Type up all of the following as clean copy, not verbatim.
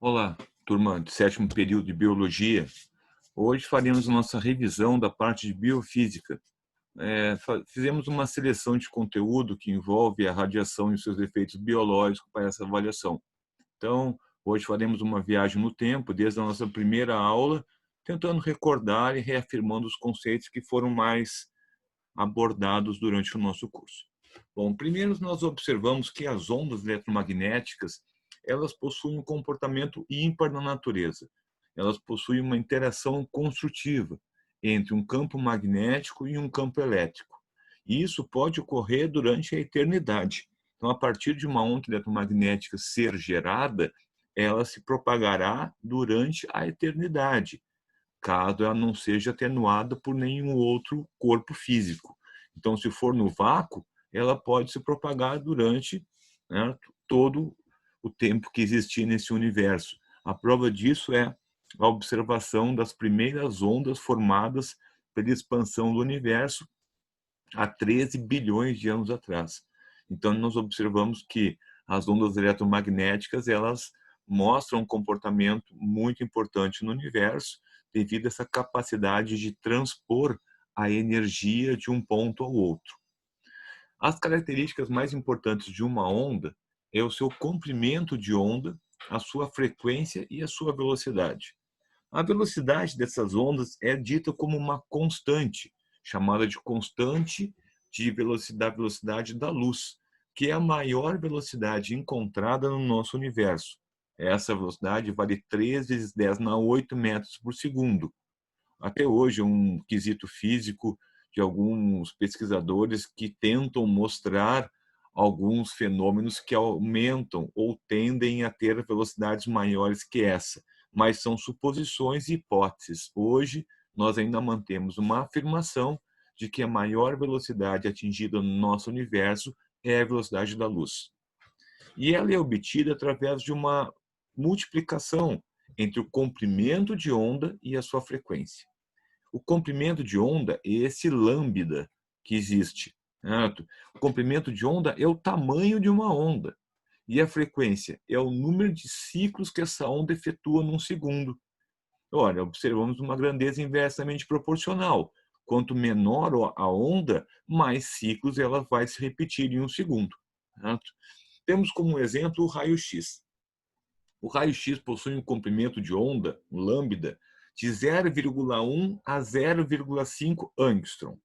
Olá, turma do sétimo período de Biologia. Hoje faremos nossa revisão da parte de Biofísica. Fizemos uma seleção de conteúdo que envolve a radiação e os seus efeitos biológicos para essa avaliação. Então, hoje faremos uma viagem no tempo, desde a nossa primeira aula, tentando recordar e reafirmando os conceitos que foram mais abordados durante o nosso curso. Bom, primeiro nós observamos que as ondas eletromagnéticas, elas possuem um comportamento ímpar na natureza. Elas possuem uma interação construtiva entre um campo magnético e um campo elétrico. E isso pode ocorrer durante a eternidade. Então, a partir de uma onda eletromagnética ser gerada, ela se propagará durante a eternidade, caso ela não seja atenuada por nenhum outro corpo físico. Então, se for no vácuo, ela pode se propagar durante, né, todo o tempo que existir nesse universo. A prova disso é a observação das primeiras ondas formadas pela expansão do universo há 13 bilhões de anos atrás. Então, nós observamos que as ondas eletromagnéticas, elas mostram um comportamento muito importante no universo, devido a essa capacidade de transpor a energia de um ponto ao outro. As características mais importantes de uma onda é o seu comprimento de onda, a sua frequência e a sua velocidade. A velocidade dessas ondas é dita como uma constante, chamada de constante de velocidade da luz, que é a maior velocidade encontrada no nosso universo. Essa velocidade vale 3 vezes 10 na 8 metros por segundo. Até hoje, um quesito físico de alguns pesquisadores que tentam mostrar alguns fenômenos que aumentam ou tendem a ter velocidades maiores que essa, mas são suposições e hipóteses. Hoje, nós ainda mantemos uma afirmação de que a maior velocidade atingida no nosso universo é a velocidade da luz. E ela é obtida através de uma multiplicação entre o comprimento de onda e a sua frequência. O comprimento de onda é esse lambda que existe, certo? O comprimento de onda é o tamanho de uma onda. E a frequência é o número de ciclos que essa onda efetua num segundo. Olha, observamos uma grandeza inversamente proporcional. Quanto menor a onda, mais ciclos ela vai se repetir em um segundo, certo? Temos como exemplo o raio-x. O raio-x possui um comprimento de onda, um lambda, de 0,1 a 0,5 angstrom.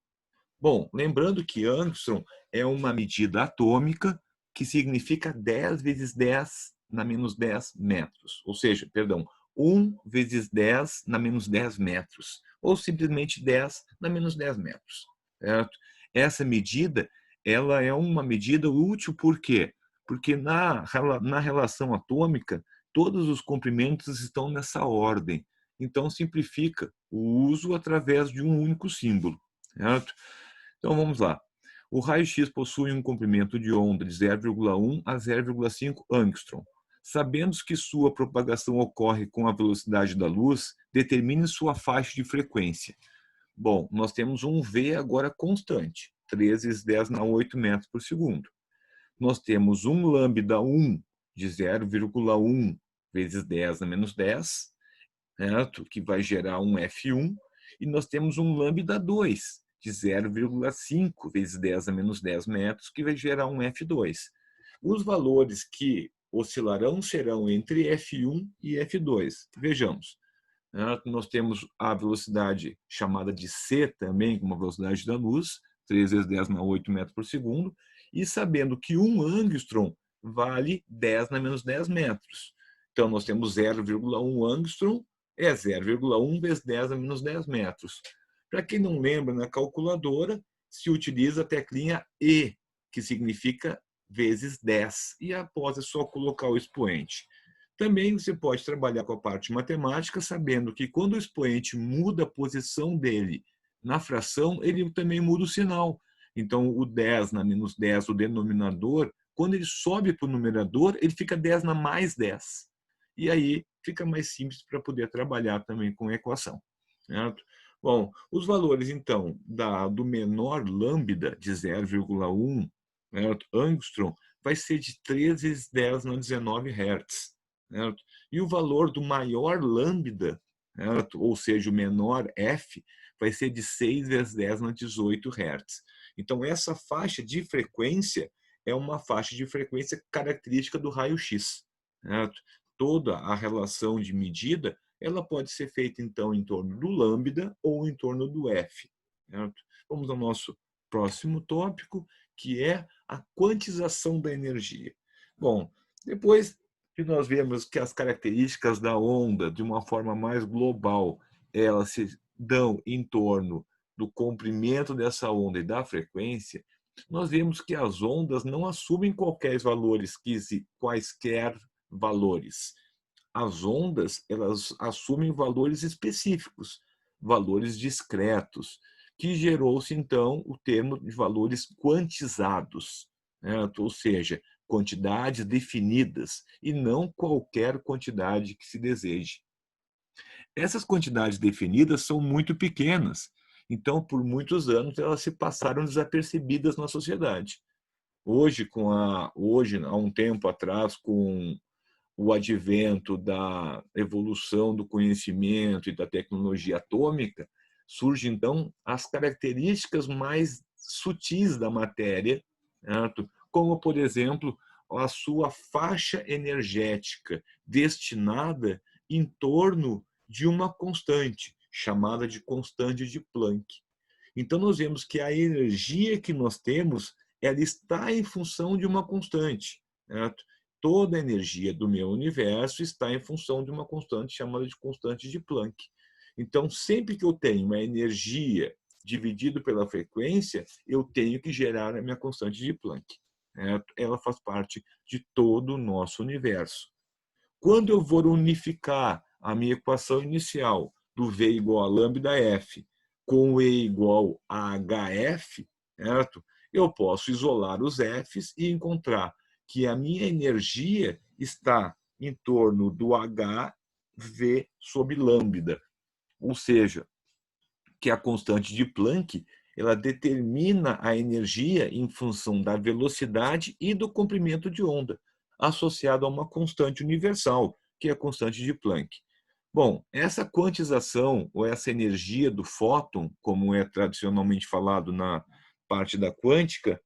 Bom, lembrando que angstrom é uma medida atômica que significa 10 vezes 10 na menos 10 metros. Ou seja, perdão, 1 vezes 10 na menos 10 metros. Ou simplesmente 10 na menos 10 metros. Certo? Essa medida, ela é uma medida útil por quê? Porque na relação atômica, todos os comprimentos estão nessa ordem. Então, simplifica o uso através de um único símbolo. Certo? Então, vamos lá. O raio-x possui um comprimento de onda de 0,1 a 0,5 angstrom. Sabendo que sua propagação ocorre com a velocidade da luz, determine sua faixa de frequência. Bom, nós temos um V agora constante, 3 vezes 10 na 8 metros por segundo. Nós temos um lambda 1 de 0,1 vezes 10 na menos 10, certo? Que vai gerar um F1, e nós temos um lambda 2 de 0,5 vezes 10 a menos 10 metros, que vai gerar um F2. Os valores que oscilarão serão entre F1 e F2. Vejamos, nós temos a velocidade chamada de c também, como a velocidade da luz, 3 vezes 10 na 8 metros por segundo, e sabendo que 1 angstrom vale 10 na menos 10 metros. Então, nós temos 0,1 angstrom, é 0,1 vezes 10 a menos 10 metros. Para quem não lembra, na calculadora, se utiliza a teclinha E, que significa vezes 10, e após é só colocar o expoente. Também você pode trabalhar com a parte matemática, sabendo que quando o expoente muda a posição dele na fração, ele também muda o sinal. Então, o 10 na menos 10, o denominador, quando ele sobe para o numerador, ele fica 10 na mais 10. E aí fica mais simples para poder trabalhar também com a equação. Certo? Bom, os valores, então, do menor lambda de 0,1 angstrom vai ser de 3 vezes 10 na 19 Hz. certo? E o valor do maior lambda, certo? Ou seja, o menor f, vai ser de 6 vezes 10 na 18 Hz. Então, essa faixa de frequência é uma faixa de frequência característica do raio-x, certo? Toda a relação de medida ela pode ser feita, então, em torno do lambda ou em torno do f, certo? Vamos ao nosso próximo tópico, que é a quantização da energia. Bom, depois que nós vemos que as características da onda, de uma forma mais global, elas se dão em torno do comprimento dessa onda e da frequência, nós vemos que as ondas não assumem quaisquer valores. As ondas, elas assumem valores específicos, valores discretos, que gerou-se, então, o termo de valores quantizados, certo? Ou seja, quantidades definidas e não qualquer quantidade que se deseje. Essas quantidades definidas são muito pequenas, então, por muitos anos, elas se passaram desapercebidas na sociedade. Hoje, há um tempo atrás, com o advento da evolução do conhecimento e da tecnologia atômica, surgem, então, as características mais sutis da matéria, certo? Como, por exemplo, a sua faixa energética destinada em torno de uma constante, chamada de constante de Planck. Então, nós vemos que a energia que nós temos, ela está em função de uma constante, certo? Toda a energia do meu universo está em função de uma constante chamada de constante de Planck. Então, sempre que eu tenho uma energia dividido pela frequência, eu tenho que gerar a minha constante de Planck, certo? Ela faz parte de todo o nosso universo. Quando eu vou unificar a minha equação inicial do V igual a lambda F com E igual a HF, certo? Eu posso isolar os Fs e encontrar que a minha energia está em torno do HV sobre lambda, ou seja, que a constante de Planck ela determina a energia em função da velocidade e do comprimento de onda, associado a uma constante universal, que é a constante de Planck. Bom, essa quantização ou essa energia do fóton, como é tradicionalmente falado na parte da quântica,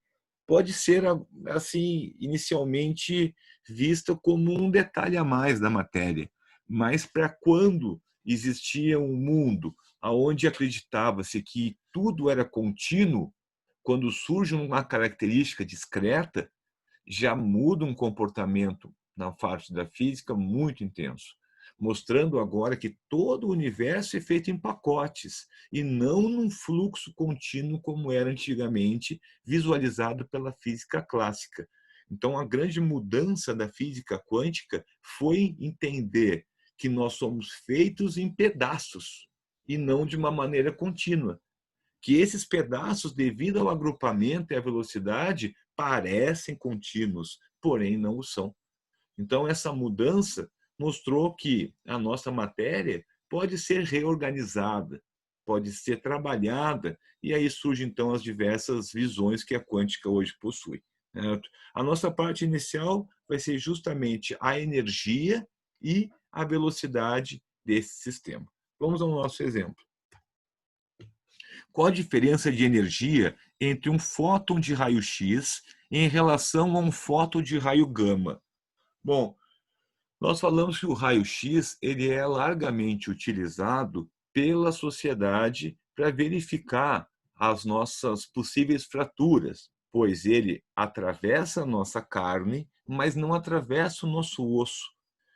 pode ser assim inicialmente vista como um detalhe a mais da matéria, mas para quando existia um mundo onde acreditava-se que tudo era contínuo, quando surge uma característica discreta, já muda um comportamento na parte da física muito intenso, mostrando agora que todo o universo é feito em pacotes e não num fluxo contínuo como era antigamente visualizado pela física clássica. Então, a grande mudança da física quântica foi entender que nós somos feitos em pedaços e não de uma maneira contínua. Que esses pedaços, devido ao agrupamento e à velocidade, parecem contínuos, porém não o são. Então, essa mudança mostrou que a nossa matéria pode ser reorganizada, pode ser trabalhada, e aí surgem então as diversas visões que a quântica hoje possui, certo? A nossa parte inicial vai ser justamente a energia e a velocidade desse sistema. Vamos ao nosso exemplo. Qual a diferença de energia entre um fóton de raio-x em relação a um fóton de raio gama? Bom, nós falamos que o raio-x ele é largamente utilizado pela sociedade para verificar as nossas possíveis fraturas, pois ele atravessa a nossa carne, mas não atravessa o nosso osso.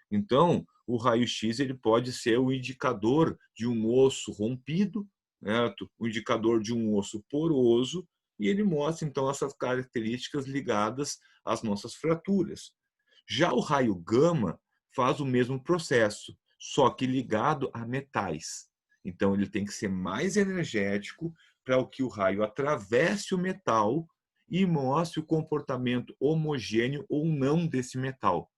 Então, o raio-x ele pode ser o indicador de um osso rompido, certo? O indicador de um osso poroso, e ele mostra então essas características ligadas às nossas fraturas. Já o raio gama faz o mesmo processo, só que ligado a metais. Então, ele tem que ser mais energético para que o raio atravesse o metal e mostre o comportamento homogêneo ou não desse metal.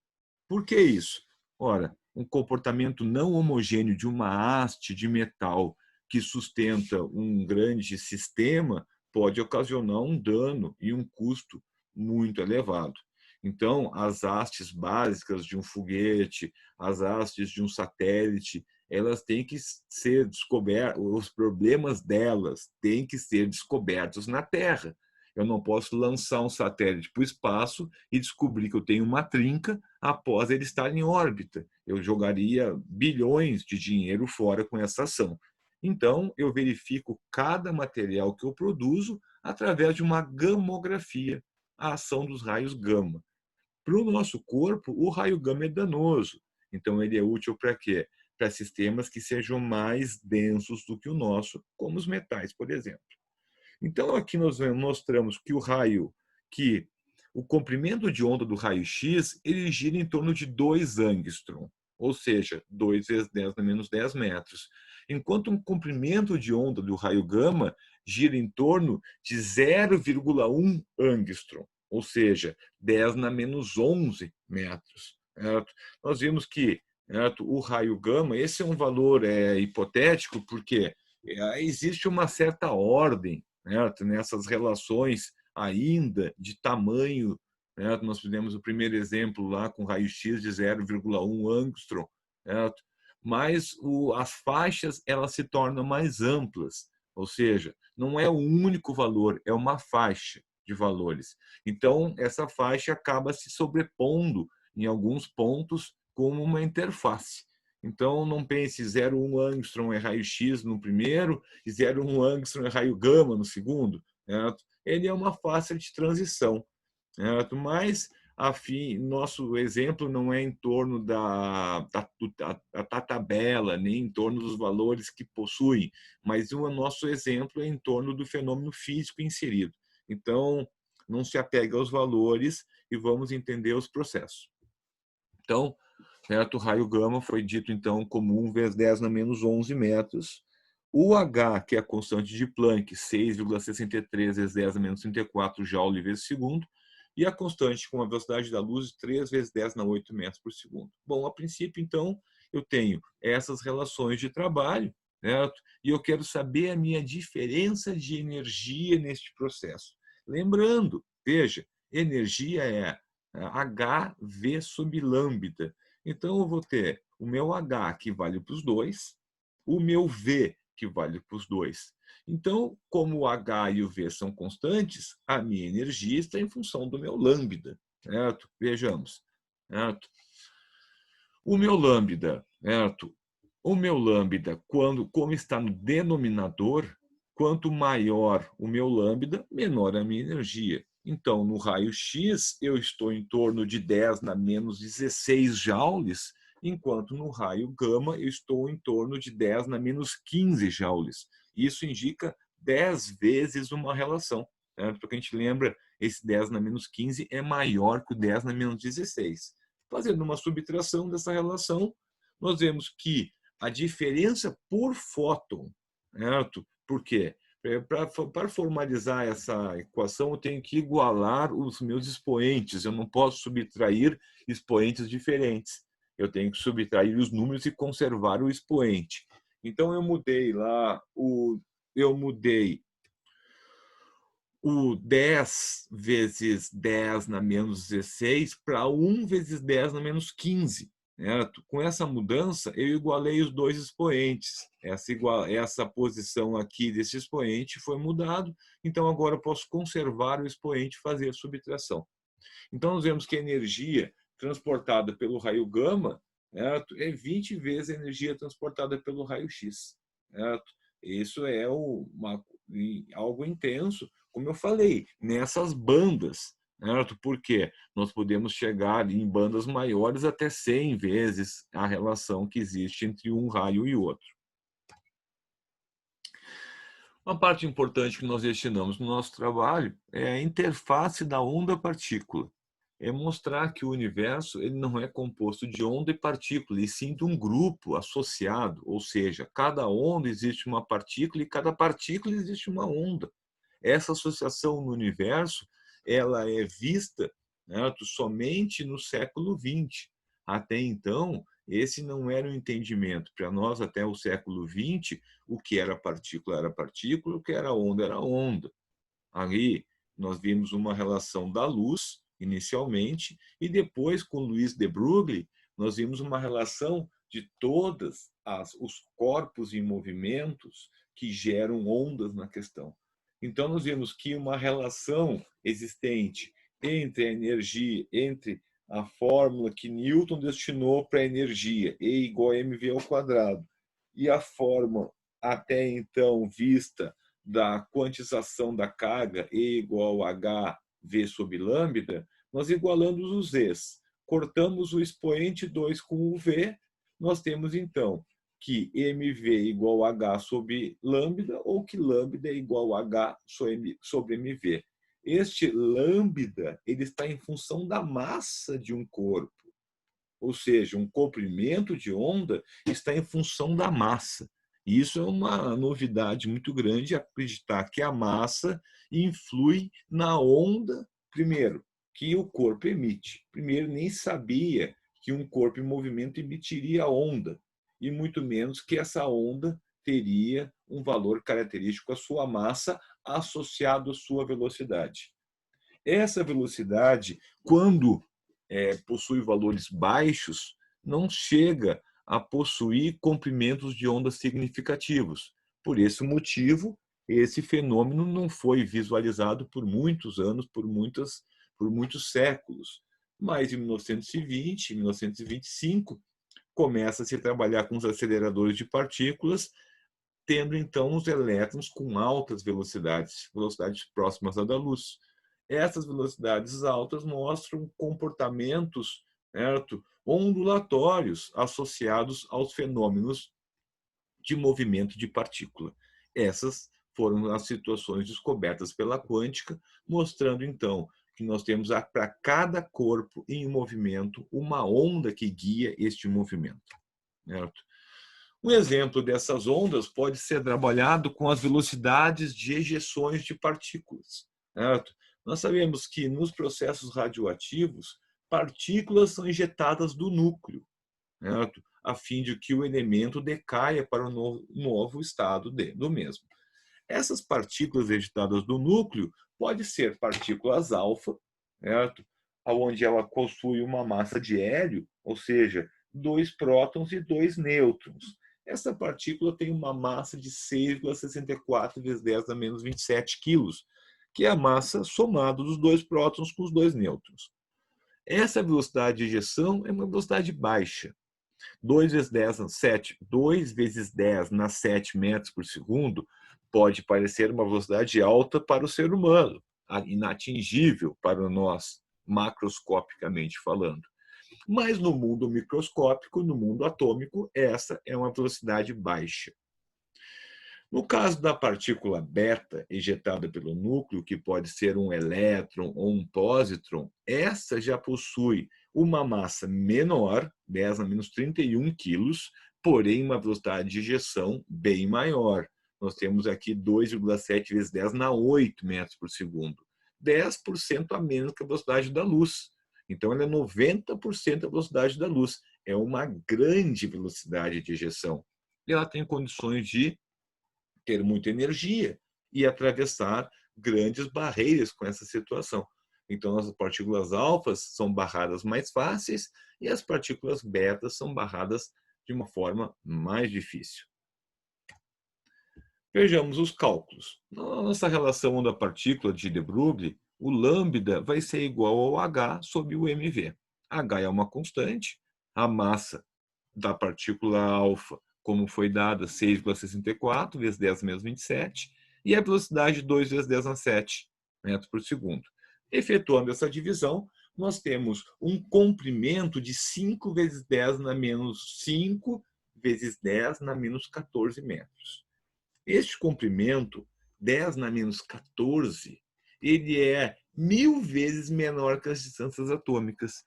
Por que isso? Ora, um comportamento não homogêneo de uma haste de metal que sustenta um grande sistema pode ocasionar um dano e um custo muito elevado. Então, as hastes básicas de um foguete, as hastes de um satélite, elas têm que ser descobertas, os problemas delas têm que ser descobertos na Terra. Eu não posso lançar um satélite para o espaço e descobrir que eu tenho uma trinca após ele estar em órbita. Eu jogaria bilhões de dinheiro fora com essa ação. Então, eu verifico cada material que eu produzo através de uma gamografia, a ação dos raios gama. Para o nosso corpo, o raio gama é danoso. Então, ele é útil para quê? Para sistemas que sejam mais densos do que o nosso, como os metais, por exemplo. Então, aqui nós mostramos que que o comprimento de onda do raio-x, ele gira em torno de 2 angstrom, ou seja, 2 vezes 10 na menos 10 metros. Enquanto um comprimento de onda do raio gama gira em torno de 0,1 angstrom, ou seja, 10 na menos 11 metros. Certo? Nós vimos que, certo, o raio gama, esse é um valor hipotético, porque existe uma certa ordem, certo, nessas relações ainda de tamanho. Certo? Nós fizemos o primeiro exemplo lá com raio-x de 0,1 angstrom, certo? Mas as faixas elas se tornam mais amplas, ou seja, não é um único valor, é uma faixa de valores. Então, essa faixa acaba se sobrepondo em alguns pontos como uma interface. Então, não pense 0,1 angstrom é raio-x no primeiro e 0,1 angstrom é raio gama no segundo. Certo? Ele é uma faixa de transição. Certo? Mas, nosso exemplo não é em torno da tabela, nem em torno dos valores que possuem, mas o nosso exemplo é em torno do fenômeno físico inserido. Então, não se apega aos valores e vamos entender os processos. Então, certo? O raio gama foi dito, então, como 1 vezes 10 na menos 11 metros. O H, que é a constante de Planck, 6,63 vezes 10 na menos 34 joule vezes segundo. E a constante com a velocidade da luz, 3 vezes 10 na 8 metros por segundo. Bom, a princípio, então, eu tenho essas relações de trabalho, certo? E eu quero saber a minha diferença de energia neste processo. Lembrando, veja, energia é HV sub lambda. Então, eu vou ter o meu H, que vale para os dois, o meu V, que vale para os dois. Então, como o H e o V são constantes, a minha energia está em função do meu lambda. Certo? Vejamos. Certo? O meu lambda, certo? O meu lambda, como está no denominador, quanto maior o meu lambda, menor a minha energia. Então, no raio-x, eu estou em torno de 10 na menos 16 joules, enquanto no raio gama, eu estou em torno de 10 na menos 15 joules. Isso indica 10 vezes uma relação. Certo? Porque a gente lembra, esse 10 na menos 15 é maior que o 10 na menos 16. Fazendo uma subtração dessa relação, nós vemos que a diferença por fóton, certo? Por quê? Para formalizar essa equação, eu tenho que igualar os meus expoentes. Eu não posso subtrair expoentes diferentes. Eu tenho que subtrair os números e conservar o expoente. Então, eu mudei o 10 vezes 10 na menos 16 para 1 vezes 10 na menos 15. Certo? Com essa mudança, eu igualei os dois expoentes. Essa posição aqui desse expoente foi mudado, então agora eu posso conservar o expoente e fazer a subtração. Então, nós vemos que a energia transportada pelo raio gama, certo, é 20 vezes a energia transportada pelo raio-x. Isso é algo intenso, como eu falei, nessas bandas. Certo? Porque nós podemos chegar em bandas maiores até 100 vezes a relação que existe entre um raio e outro. Uma parte importante que nós destinamos no nosso trabalho é a interface da onda-partícula. É mostrar que o universo ele não é composto de onda e partícula, e sim de um grupo associado, ou seja, cada onda existe uma partícula e cada partícula existe uma onda. Essa associação no universo ela é vista, certo, somente no século XX. Até então, esse não era um entendimento. Para nós, até o século XX, o que era partícula, o que era onda. Ali, nós vimos uma relação da luz inicialmente, e depois, com Luiz de Broglie, nós vimos uma relação de todos os corpos em movimentos que geram ondas na questão. Então, nós vimos que uma relação existente entre a energia, entre a fórmula que Newton destinou para a energia, E igual a mv ao quadrado, e a forma até então vista da quantização da carga, E igual a hv sobre lambda, nós igualamos os Z's, cortamos o expoente 2 com o V, nós temos então que mv igual a h sobre lambda ou que lambda é igual a h sobre mv. Este lambda ele está em função da massa de um corpo, ou seja, um comprimento de onda está em função da massa. E isso é uma novidade muito grande, acreditar que a massa influi na onda, primeiro, que o corpo emite. Primeiro, nem sabia que um corpo em movimento emitiria onda, e muito menos que essa onda teria um valor característico à sua massa associado à sua velocidade. Essa velocidade, quando possui valores baixos, não chega a possuir comprimentos de onda significativos. Por esse motivo, esse fenômeno não foi visualizado por muitos anos, por muitos séculos. Mas em 1920, 1925, começa a se trabalhar com os aceleradores de partículas, tendo então os elétrons com altas velocidades, velocidades próximas à da luz. Essas velocidades altas mostram comportamentos, certo, ondulatórios associados aos fenômenos de movimento de partícula. Essas foram as situações descobertas pela quântica, mostrando então que nós temos para cada corpo em movimento uma onda que guia este movimento, certo? Um exemplo dessas ondas pode ser trabalhado com as velocidades de ejeções de partículas, certo? Nós sabemos que nos processos radioativos, partículas são injetadas do núcleo, certo? A fim de que o elemento decaia para o novo estado do mesmo. Essas partículas ejetadas do núcleo podem ser partículas alfa, certo? Onde ela possui uma massa de hélio, ou seja, 2 prótons e 2 nêutrons. Essa partícula tem uma massa de 6,64 vezes 10 a menos 27 quilos, que é a massa somada dos 2 prótons com os 2 nêutrons. Essa velocidade de ejeção é uma velocidade baixa. 2 vezes 10 na 7, 2 vezes 10 na 7 metros por segundo pode parecer uma velocidade alta para o ser humano, inatingível para nós, macroscopicamente falando. Mas no mundo microscópico, no mundo atômico, essa é uma velocidade baixa. No caso da partícula beta ejetada pelo núcleo, que pode ser um elétron ou um pósitron, essa já possui uma massa menor, 10 a menos 31 quilos, porém uma velocidade de ejeção bem maior. Nós temos aqui 2,7 vezes 10 na 8 metros por segundo, 10% a menos que a velocidade da luz. Então, ela é 90% da velocidade da luz. É uma grande velocidade de ejeção. E ela tem condições de ter muita energia e atravessar grandes barreiras com essa situação. Então, as partículas alfas são barradas mais fáceis e as partículas betas são barradas de uma forma mais difícil. Vejamos os cálculos. Na nossa relação onda-partícula de de Broglie, o lambda vai ser igual ao h sobre o mv. H é uma constante, a massa da partícula alfa, como foi dada, 6,64 vezes 10 menos 27, e a velocidade 2 vezes 10 na 7 metros por segundo. Efetuando essa divisão, nós temos um comprimento de 5 vezes 10 na menos 5 vezes 10 na menos 14 metros. Este comprimento, 10 na menos 14, ele é 1000 vezes menor que as distâncias atômicas.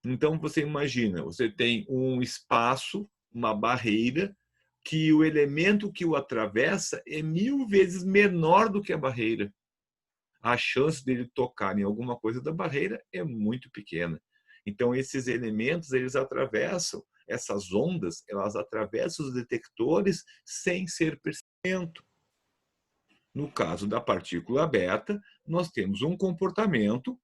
Então, você imagina, você tem um espaço, uma barreira, que o elemento que o atravessa é 1000 vezes menor do que a barreira. A chance dele tocar em alguma coisa da barreira é muito pequena. Então, esses elementos, eles atravessam, essas ondas, elas atravessam os detectores sem ser percebido. No caso da partícula beta, nós temos um comportamento